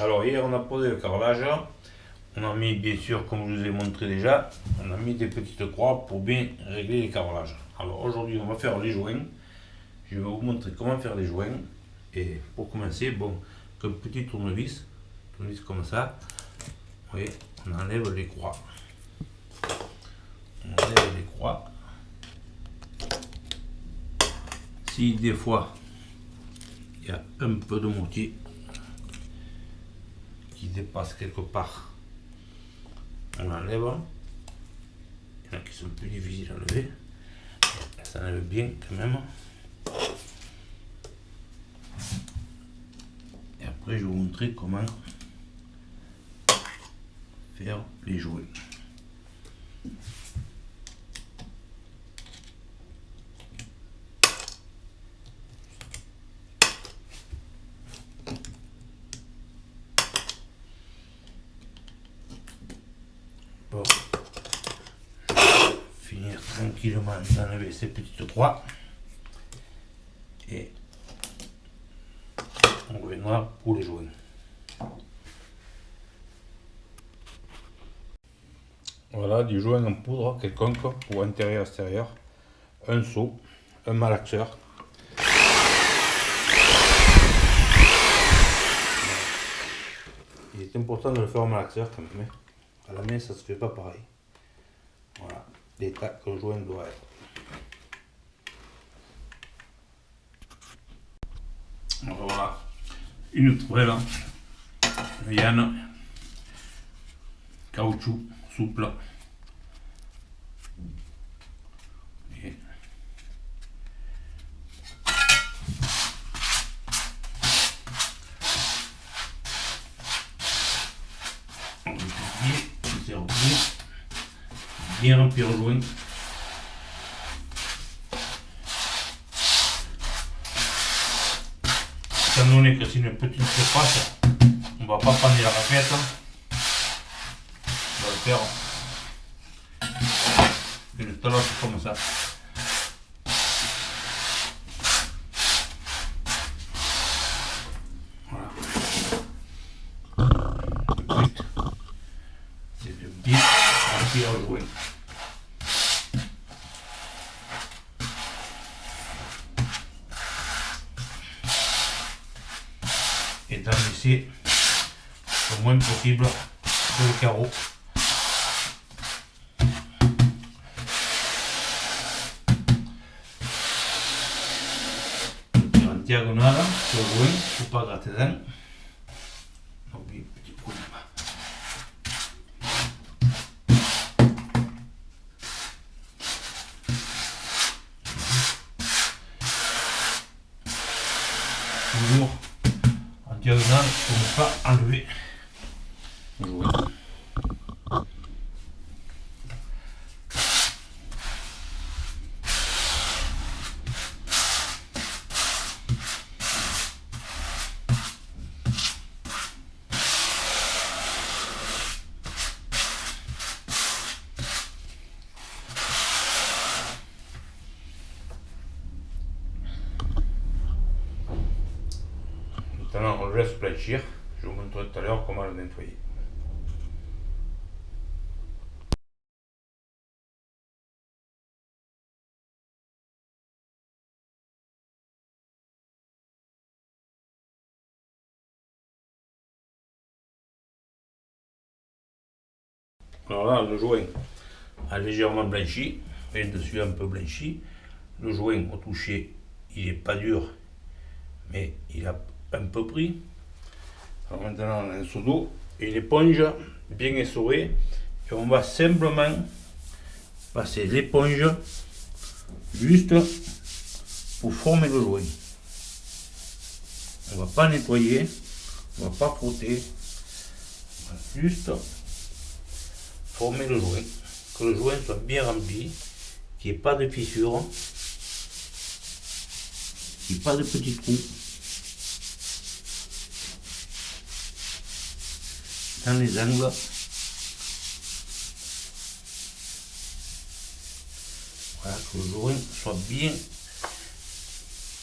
Alors hier on a posé le carrelage, on a mis bien sûr comme je vous ai montré déjà, on a mis des petites croix pour bien régler les carrelages. Alors aujourd'hui on va faire les joints, je vais vous montrer comment faire les joints. Et pour commencer, bon, comme petit tournevis comme ça, vous voyez, on enlève les croix. On enlève les croix. Si des fois il y a un peu de mortier qui dépasse quelque part, on l'enlève. Il y en a qui sont plus difficiles à enlever, ça enlève bien quand même. Et après je vais vous montrer comment faire les joints. Bon, je vais finir tranquillement d'enlever ces petites croix et on reviendra pour les joints. Voilà, du joint en poudre quelconque pour intérieur extérieur, un seau, un malaxeur. Il est important de le faire au malaxeur quand même. À la main ça se fait pas pareil. Voilà l'état que le joint doit être. Alors voilà, une tourelle, liane, caoutchouc souple. Et on va bien remplir le joint. Étant donné que c'est une petite surface, on va pas prendre la raclette, on va le faire une taloche comme ça. Voilà. Le but, c'est de bien remplir le joint. Et d'en laisser le moins possible sur le carreau. En diagonale sur le joint, il ne faut pas gratter dedans. Donc un petit coup. Toujours en diagonale pour ne pas enlever le joint. Maintenant on le laisse blanchir, je vous montrerai tout à l'heure comment le nettoyer. Alors là le joint a légèrement blanchi, et dessus un peu blanchi. Le joint au toucher il n'est pas dur mais il a un peu pris. Alors maintenant on a un seau d'eau et une éponge bien essorée et on va simplement passer l'éponge juste pour former le joint. On ne va pas nettoyer, on ne va pas frotter, on va juste former le joint, que le joint soit bien rempli, qu'il n'y ait pas de fissures, qu'il n'y ait pas de petits trous dans les angles. Voilà, que le joint soit bien.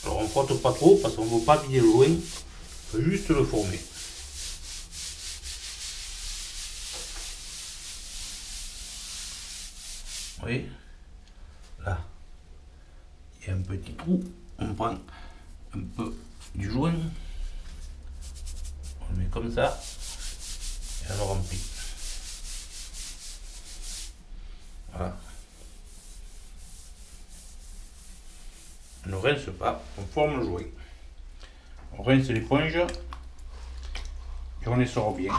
Alors on ne frotte pas trop parce qu'on ne veut pas vider le joint, on peut juste le former. voyez, là, il y a un petit trou, on prend un peu du joint, on le met comme ça, et on le remplit. Voilà. On ne rince pas, on forme le joint. On rince l'éponge et on les sort bien.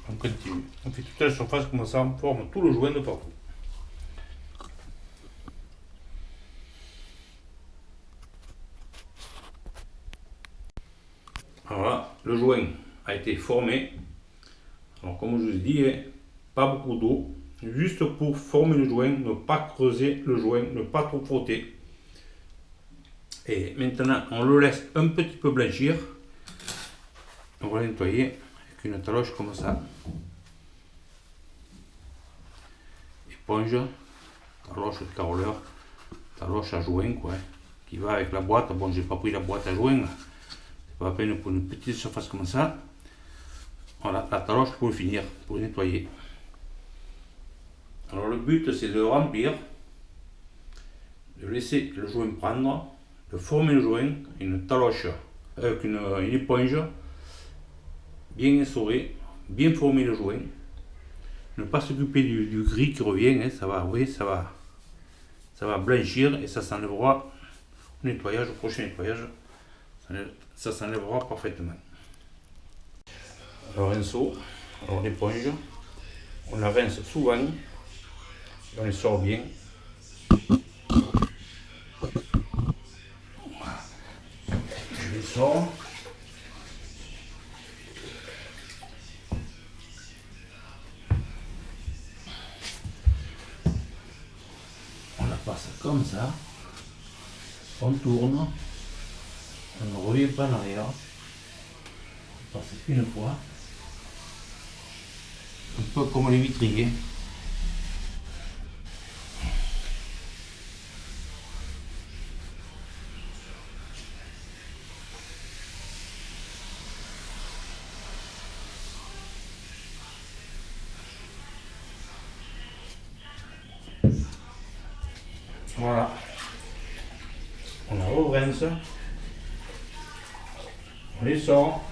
On continue. On fait toute la surface comme ça, on forme tout le joint de partout. Voilà, le joint a été formé. Alors comme je vous ai dit, pas beaucoup d'eau, juste pour former le joint, ne pas creuser le joint, ne pas trop frotter. Et maintenant, on le laisse un petit peu blanchir. On va le nettoyer avec une taloche comme ça. Éponge, taloche de caroleur, taloche à joint quoi, qui va avec la boîte. Bon, j'ai pas pris la boîte à joint, c'est pas la peine pour une petite surface comme ça. Voilà, la taloche pour le finir, pour le nettoyer. Alors le but c'est de remplir, de laisser le joint prendre, de former le joint, une taloche avec une éponge bien essorée, bien former le joint, ne pas s'occuper du gris qui revient, hein, ça va, vous voyez, ça va blanchir et ça s'enlèvera au nettoyage, au prochain nettoyage, ça s'enlèvera parfaitement. Alors un seau, alors l'éponge, on la rince souvent, et on les sort bien. Je les sors. On la passe comme ça. On tourne. On ne revient pas en arrière. On passe une fois. Un peu comme les vitriers. Voilà, on la re-rince, on les sort,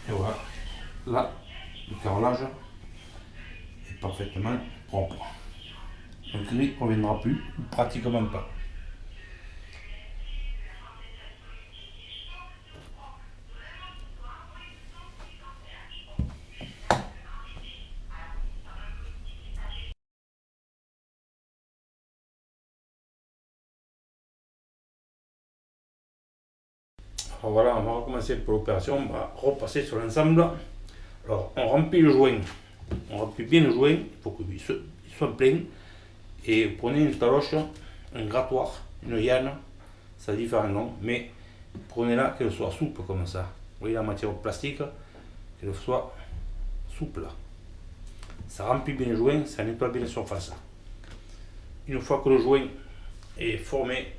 et voilà, là, le carrelage est parfaitement propre. Le gris ne reviendra plus, pratiquement pas. Alors voilà, on va recommencer pour l'opération, on va repasser sur l'ensemble. Alors on remplit le joint, on remplit bien le joint, il faut qu'il soit plein. Et vous prenez une taloche, un grattoir, une yanne, ça a différents noms, mais prenez-la qu'elle soit souple comme ça. Vous voyez la matière plastique, qu'elle soit souple. Ça remplit bien le joint, ça nettoie bien la surface. Une fois que le joint est formé,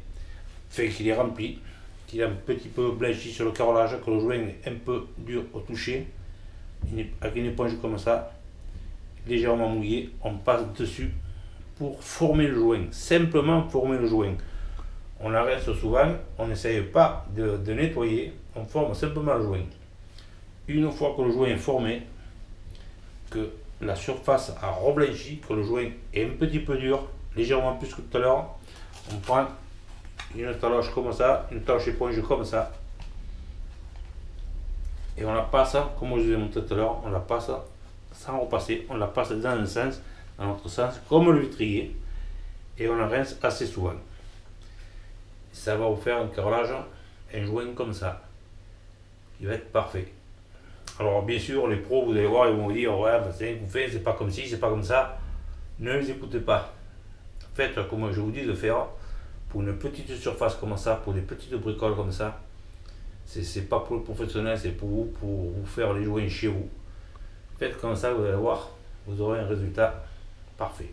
fait qu'il est rempli, qu'il est un petit peu blanchi sur le carrelage, que le joint est un peu dur au toucher, avec une éponge comme ça, légèrement mouillée, on passe dessus pour former le joint, simplement former le joint. On la rince souvent, on n'essaye pas de nettoyer, on forme simplement le joint. Une fois que le joint est formé, que la surface a reblanchi, que le joint est un petit peu dur, légèrement plus que tout à l'heure, on prend une taloche comme ça, une taloche éponge comme ça, et on la passe, comme je vous ai montré tout à l'heure, on la passe sans repasser, on la passe dans un sens, dans l'autre sens, comme le vitrier, et on la rince assez souvent. Ça va vous faire un carrelage, un joint comme ça, qui va être parfait. Alors bien sûr, les pros, vous allez voir, ils vont vous dire, ouais, vous faites, c'est pas comme ci, c'est pas comme ça. Ne les écoutez pas. Faites comme je vous dis de faire, pour une petite surface comme ça, pour des petites bricoles comme ça. C'est pas pour le professionnel, c'est pour vous faire les joints chez vous. Faites comme ça, vous allez voir, vous aurez un résultat parfait.